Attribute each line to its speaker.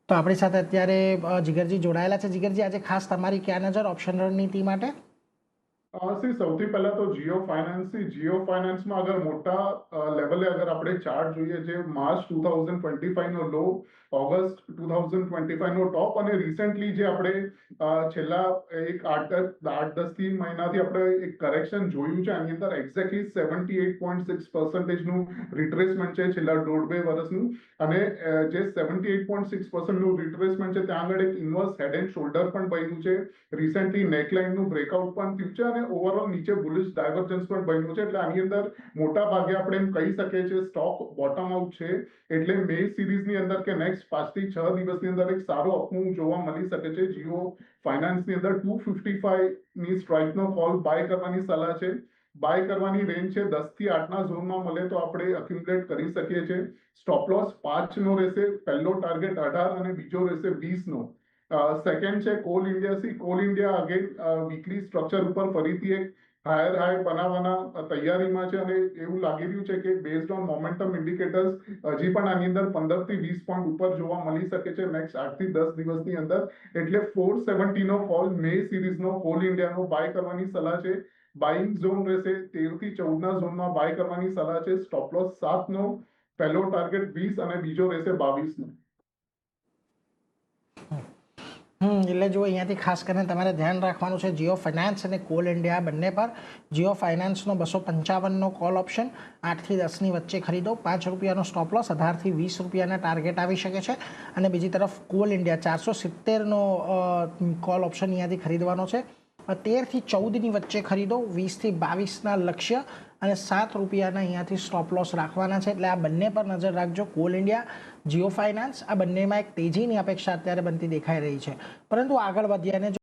Speaker 1: તો આપણી સાથે અત્યારે જીગરજી જોડાયેલા છે। જીગરજી, આજે ખાસ તમારી ક્યાં નજર ઓપ્શન રણનીતિ માટે?
Speaker 2: સૌથી પહેલા તો જીઓ ફાઇનાન્સમાં અગર મોટા લેવલે અગર આપણે ચાર્ટ જોઈએ, જે માર્ચ 2025 નો લો, ઓગસ્ટ 2025 નો ટોપ, અને રિસેન્ટલી જે આપણે છેલ્લા એક 8-10 મહિનાથી આપણે એક કરેક્શન જોયું છે, આની અંદર એક્ઝેક્ટલી 78.6%નું રિટ્રેસમેન્ટ છે છેલ્લા 1.5-2 વર્ષનું। અને જે 78.6%નું રિટ્રેસમેન્ટ છે, ત્યાં આગળ એક ઇન્વર્સ હેડ એન્ડ શોલ્ડર પણ બન્યું છે, રિસેન્ટલી નેકલાઇનનું બ્રેકઆઉટ પણ થયું છે, અને ઓવરઓલ નીચે બુલિશ ડાયવર્જન્સ પણ બન્યું છે। એટલે આની અંદર મોટા ભાગે આપણે એમ કહી શકીએ છીએ સ્ટોક બોટમ આઉટ છે। એટલે મે સિરીઝની અંદર કે નેક્સ્ટ 5 થી 6 દિવસની અંદર એક સારો અપમૂવ જોવા મળી શકે છે। જીઓ ફાઇનાન્સની અંદર 255 ની સ્ટ્રાઇકનો કોલ બાય કરવાની સલાહ છે। બાય કરવાની રેન્જ છે 10 થી 8ના ઝોનમાં મળે તો આપણે અક્યુમ્યુલેટ કરી શકીએ છીએ। સ્ટોપ લોસ 5 નો રહેશે, પહેલો ટાર્ગેટ 18 અને બીજો રહેશે 20 નો। સેકન્ડ છે call India. Call India again weekly structure ઉપર ફરીથી એક હાયર હાઈ બનાવવાના તૈયારીમાં છે, અને એવું લાગી રહ્યું છે કે બેઝડ ઓન મોમેન્ટમ ઇન્ડિકેટર્સ હજી પણ આની અંદર 15 થી 20 પોઈન્ટ ઉપર જોવા મળી શકે છે નેક્સ્ટ 8 થી 10 દિવસની અંદર। એટલે 470 નો કોલ મે સિરીઝનો કોલ ઇન્ડિયાનો બાય કરવાની સલાહ છે। બાઇંગ ઝોન રહેશે 13 થી 14ના ઝોનમાં બાય કરવાની સલાહ છે। સ્ટોપ લોસ 7 નો, પહેલો ટાર્ગેટ 20 અને બીજો રહેશે 22 નો।
Speaker 1: એટલે જો અહીંયાથી ખાસ કરીને તમારે ધ્યાન રાખવાનું છે જીઓ ફાઇનાન્સ અને કોલ ઇન્ડિયા બંને પર। જીઓ ફાઇનાન્સનો 255નો કોલ ઓપ્શન 8 થી 10ની વચ્ચે ખરીદો, 5 રૂપિયાનો સ્ટોપ લોસ, 18 થી 20 રૂપિયાના ટાર્ગેટ આવી શકે છે। અને બીજી તરફ કોલ ઇન્ડિયા 470નો કોલ ઓપ્શન અહીંયાથી ખરીદવાનો છે, 13 થી 14ની વચ્ચે ખરીદો, 20 થી 22ના લક્ષ્ય, અને 7 રૂપિયાના અહીંયાથી સ્ટોપ લોસ રાખવાના છે। એટલે આ બંને પર નજર રાખજો, કોલ ઇન્ડિયા, જીઓ ફાઇનાન્સ, આ બંનેમાં એક તેજીની અપેક્ષા અત્યારે બનતી દેખાઈ રહી છે। પરંતુ આગળ વધ્યાને